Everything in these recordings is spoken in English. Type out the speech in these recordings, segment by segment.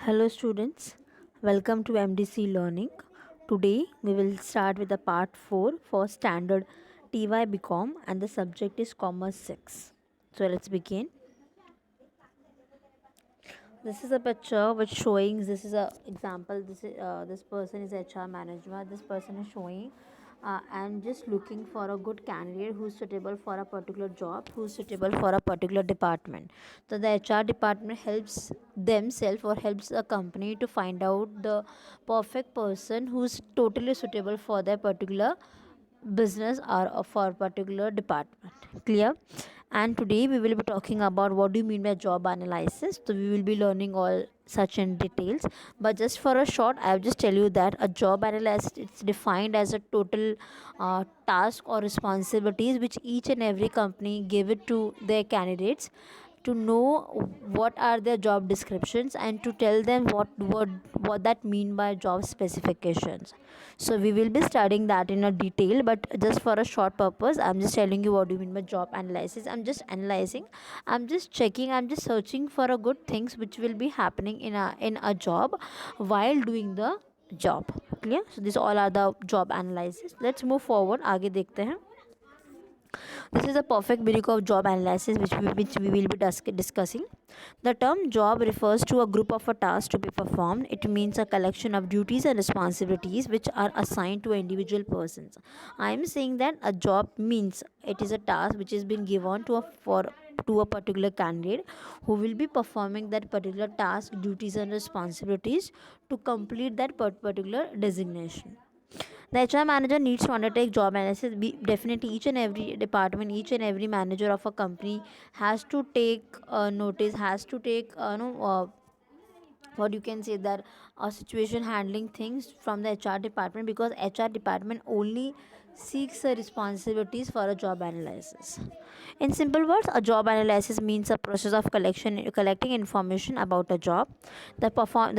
Hello students, welcome to MDC Learning. Today we will start with the part 4 for standard TY BCom and the subject is Commerce 6. So let's begin. This is a picture which showing this is a example. This person is HR manager. This person is showing and just looking for a good candidate who's suitable for a particular job, who's suitable for a particular department. So the HR department helps themselves or helps a company to find out the perfect person who's totally suitable for their particular business or for particular department. Clear? And today we will be talking about what do you mean by job analysis. So we will be learning all such in details, but just for a short I'll just tell you that a job analysis it's defined as a total task or responsibilities which each and every company give it to their candidates to know what are their job descriptions and to tell them what that mean by job specifications. So we will be studying that in a detail, but just for a short purpose I'm just telling you what do you mean by job analysis. I'm just analyzing, I'm just checking, I'm just searching for a good things which will be happening in a job while doing the job. Clear? So these all are the job analysis. Let's move forward. आगे देखते हैं. This is a perfect meaning of job analysis which we will be discussing. The term job refers to a group of a task to be performed. It means a collection of duties and responsibilities which are assigned to individual persons. I am saying that a job means it is a task which is being given to a particular candidate who will be performing that particular task, duties and responsibilities to complete that particular designation. The HR manager needs to undertake job analysis. Definitely, each and every department, each and every manager of a company has to take notice, has to take what you can say that situation handling things from the HR department, because HR department only seeks the responsibilities for a job analysis. In simple words, a job analysis means a process of collecting information about a job. The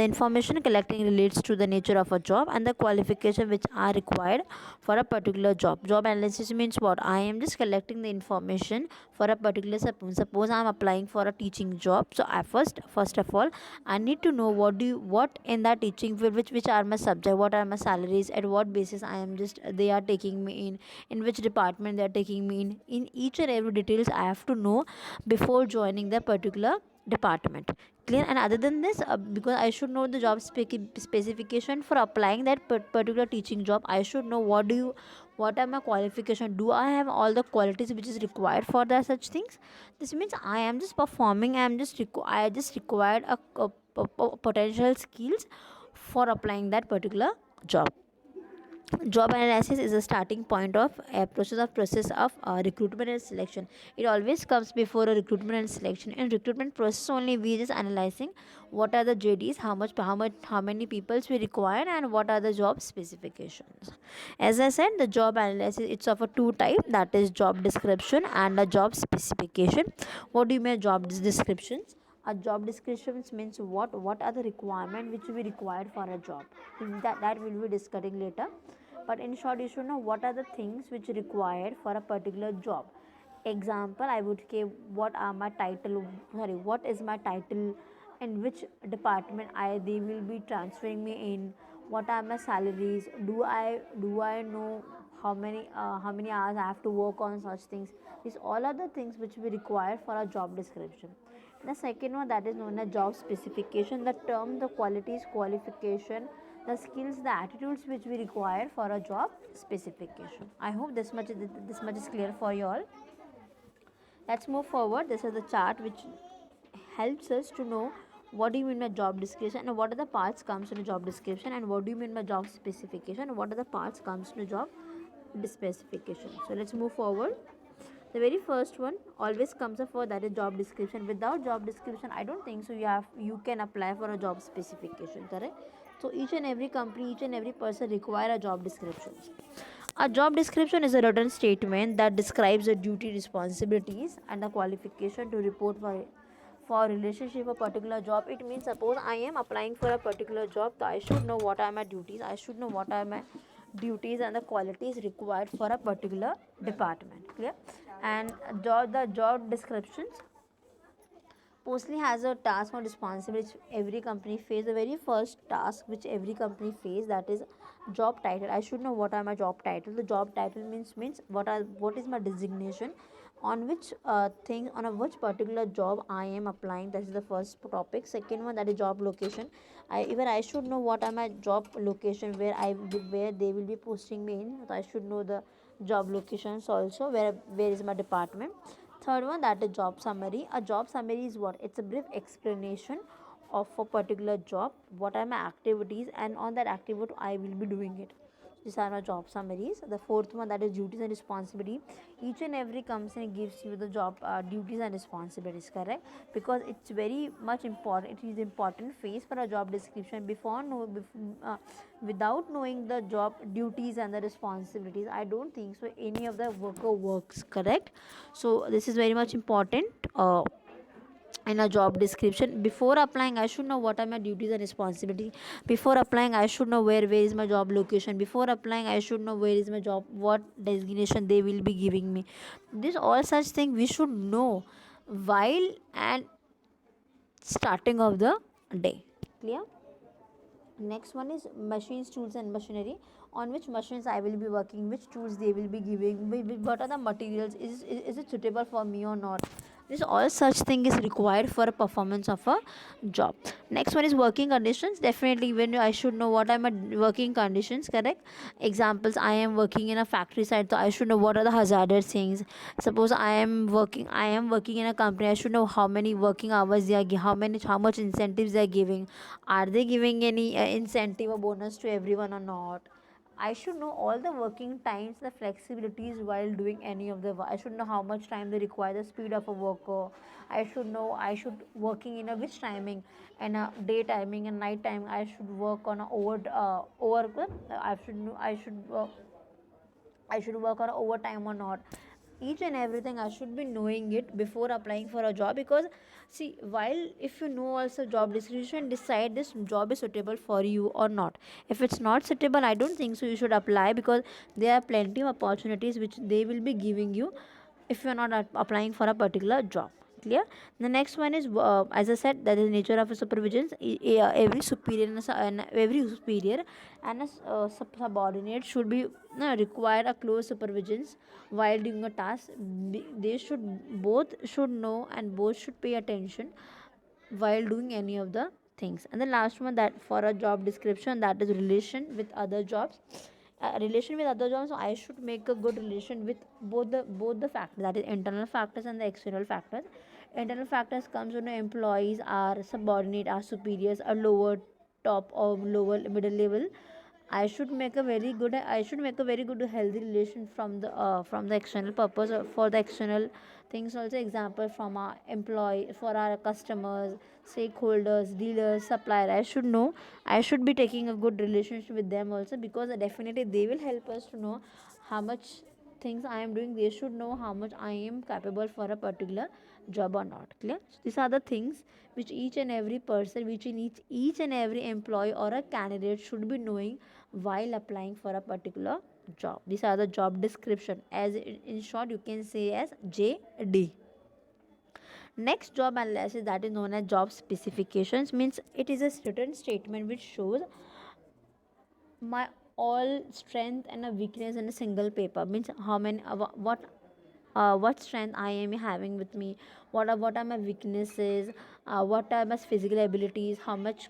information collecting relates to the nature of a job and the qualification which are required for a particular job. Job analysis means what? I am just collecting the information for a particular suppose I am applying for a teaching job. So I first of all I need to know what in that teaching field, which are my subject, what are my salaries, at what basis I am just they are taking me in which department they are taking me in each and every details I have to know before joining the particular department. Clear? And other than this, because I should know the job specification for applying that particular teaching job, I should know what are my qualification, do I have all the qualities which is required for the such things. This means I am just performing, I just required a potential skills for applying that particular job. Job analysis is a starting point of a process of recruitment and selection. It always comes before a recruitment and selection. In recruitment process only we just analyzing what are the JDs, how many peoples we require and what are the job specifications. As I said, the job analysis it's of a two type, that is job description and a job specification. What do you mean job descriptions? A job descriptions means what are the requirement which we required for a job. That will be discussing later, but in short you should know what are the things which required for a particular job. Example, I would say what is my title, in which department I they will be transferring me in, what are my salaries, do I know how many hours I have to work on such things. These all are the things which we require for a job description. The second one, that is known as job specification. The term, the qualities, qualification, the skills, the attitudes which we require for a job specification. I hope this much is clear for you all. Let's move forward. This is the chart which helps us to know what do you mean by job description and what are the parts comes in a job description, and what do you mean by job specification and what are the parts comes in a job specification. So let's move forward. The very first one always comes up for, that is job description. Without job description I don't think so you can apply for a job specification, correct? So each and every company, each and every person require a job description. A job description is a written statement that describes the duty, responsibilities and the qualification to report for relationship a particular job. It means suppose I am applying for a particular job, so I should know what are my duties, I should know what are my duties and the qualities required for a particular department. Clear? And the job descriptions supposedly has a task or responsibility which every company face. The very first task which every company face, that is job title. I should know what are my job title. The job title means what is my designation, on which thing, on a which particular job I am applying. That is the first topic. Second one, that is job location. I should know what are my job location, where they will be posting me in. So I should know the job locations also, where is my department. Third one, that is job summary. A job summary is what? It's a brief explanation of a particular job, what are my activities, and on that activity I will be doing it. These are my job summaries. The fourth one, that is duties and responsibility. Each and every company gives you the job duties and responsibilities, correct? Because it's very much important. It is important phase for a job description. Without knowing the job duties and the responsibilities, I don't think so any of the worker works, correct? So this is very much important. In a job description, before applying I should know what are my duties and responsibility. Before applying I should know where is my job location. Before applying I should know where is my job, what designation they will be giving me. This all such thing we should know while and starting of the day. Clear? Next one is machines, tools and machinery. On which machines I will be working, which tools they will be giving, what are the materials, is it suitable for me or not. This all such thing is required for a performance of a job. Next one is working conditions. Definitely when I should know what are my working conditions, correct? Examples, I am working in a factory site, so I should know what are the hazardous things. Suppose I am working in a company, I should know how many working hours they are how much incentives they are giving. Are they giving any incentive or bonus to everyone or not? I should know all the working times, the flexibilities while doing any of the work. I should know how much time they require, the speed of a worker. I should know I should working in a which timing, and a day timing and night time. I should work on a over. I should work on overtime or not. Each and everything I should be knowing it before applying for a job. Because see, while if you know also job description, decide this job is suitable for you or not. If it's not suitable, I don't think so you should apply, because there are plenty of opportunities which they will be giving you if you're not applying for a particular job. Clear? The next one is, as I said, that is nature of a supervision. Every superior and a subordinate should be require a close supervisions while doing a task. They should both should know and both should pay attention while doing any of the things. And the last one, that for a job description, that is relation with other jobs. Relation with other jobs, so I should make a good relation with both the factors, that is internal factors and the external factors. Internal factors comes when employees are subordinate, are superiors, are lower top or lower middle level. I should make a very good healthy relation from the external purpose, or for the external things also. Example, from our employee, for our customers, stakeholders, dealers, supplier. I should be taking a good relationship with them also, because definitely they will help us to know how much things I am doing. They should know how much I am capable for a particular job or not. Clear? So these are the things which each and every person, which in each and every employee or a candidate should be knowing while applying for a particular job. These are the job description. As in short, you can say as JD. Next job analysis, that is known as job specifications, means it is a written statement which shows my all strength and a weakness in a single paper. Means how many what strength I am having with me, what are my weaknesses, what are my physical abilities, how much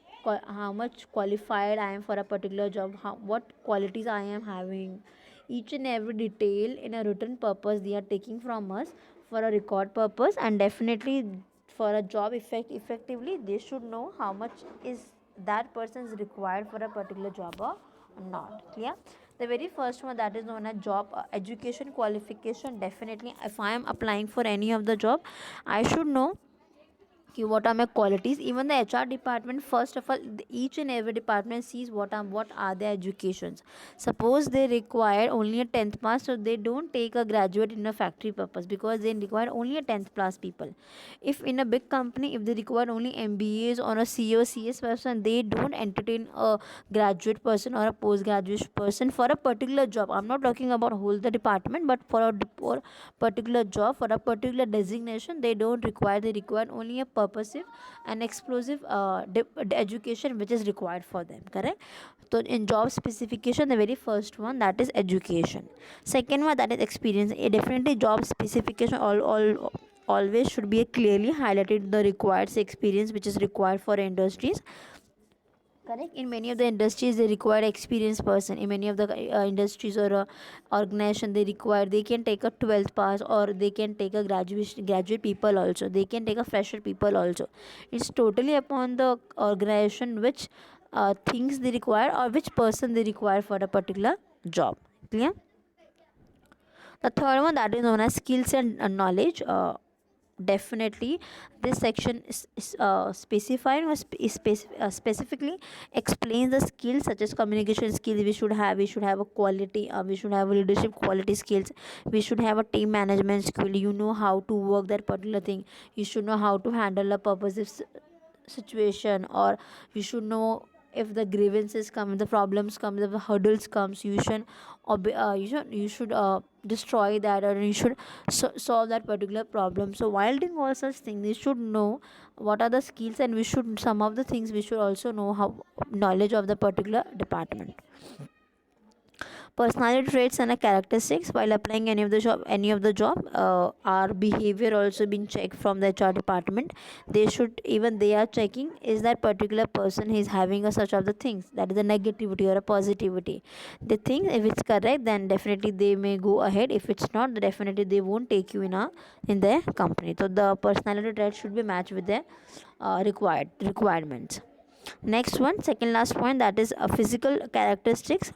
qualified I am for a particular job, what qualities I am having. Each and every detail in a written purpose they are taking from us for a record purpose. And definitely for a job effectively, they should know how much is that person is required for a particular job or not. Clear? The very first one, that is known as job education qualification. Definitely if I am applying for any of the job, I should know what are my qualities. Even the HR department, first of all, each and every department sees what are their educations. Suppose they require only a 10th pass, so they don't take a graduate in a factory purpose, because they require only a 10th class people. If in a big company, if they require only MBAs or a CEO CS person, they don't entertain a graduate person or a postgraduate person for a particular job. I'm not talking about whole the department, but for a particular job, for a particular designation, they don't require. They require only a purposive and explosive education which is required for them, correct? So in job specification, the very first one, that is education. Second one, that is experience. Definitely job specification all always should be clearly highlighted the required experience which is required for industries, correct? In many of the industries they require experienced person. In many of the industries or organization, they can take a 12th pass, or they can take a graduate people also, they can take a fresher people also. It's totally upon the organization which things they require, or which person they require for a particular job. Clear? The third one, that is known as skills and knowledge. Definitely this section is specified or specifically explains the skills such as communication skills we should have a quality, we should have leadership quality skills, we should have a team management skill, you know how to work that particular thing, you should know how to handle a purposive situation, or you should know if the grievances come, the problems come, the hurdles comes, you should destroy that, or you should solve that particular problem. So while doing all such things, we should know what are the skills, and we should, some of the things we should also know how knowledge of the particular department. Personality traits and characteristics. While applying any of the job, our behavior also being checked from the HR department. They should, even they are checking, is that particular person is having a such of the things, that is a negativity or a positivity. They think if it's correct, then definitely they may go ahead. If it's not, definitely they won't take you in their company. So the personality trait should be matched with their requirements. Next one, second last point, that is a physical characteristics.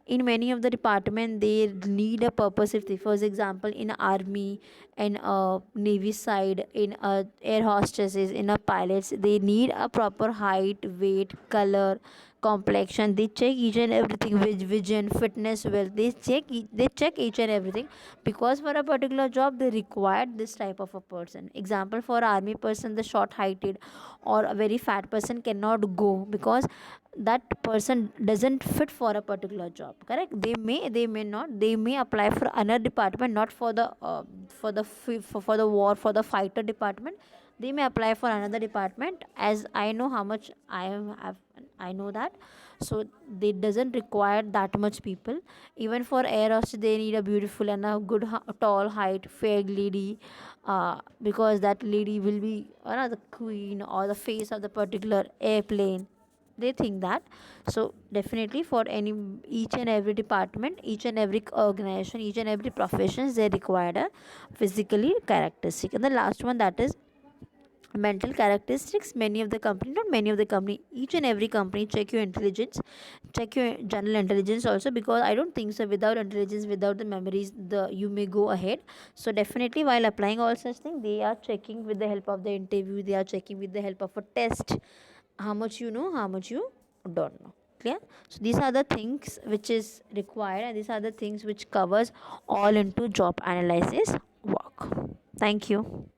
In many of the department they need a purpose. If they, for example, in army, in navy side, in air hostesses, in a pilots, they need a proper height, weight, color, complexion. They check each and everything with vision, fitness, well, they check each and everything, because for a particular job they require this type of a person. Example, for army person, the short heighted or a very fat person cannot go, because that person doesn't fit for a particular job, correct? They may not, they may apply for another department, not for the for the war, for the fighter department. They may apply for another department, as I know how much I know that. So they doesn't require that much people. Even for air hostess, they need a beautiful and a good tall height fair lady, because that lady will be the queen or the face of the particular airplane. They think that. So definitely for any, each and every department, each and every organization, each and every professions, they require a physically characteristic. And the last one, that is mental characteristics. Many of the company, not many of the company, each and every company check your intelligence, check your general intelligence also, because I don't think so without intelligence, without the memories, the you may go ahead. So definitely while applying all such things, they are checking with the help of the interview, they are checking with the help of a test, how much you know, how much you don't know. Clear? So these are the things which is required, and these are the things which covers all into job analysis work. Thank you.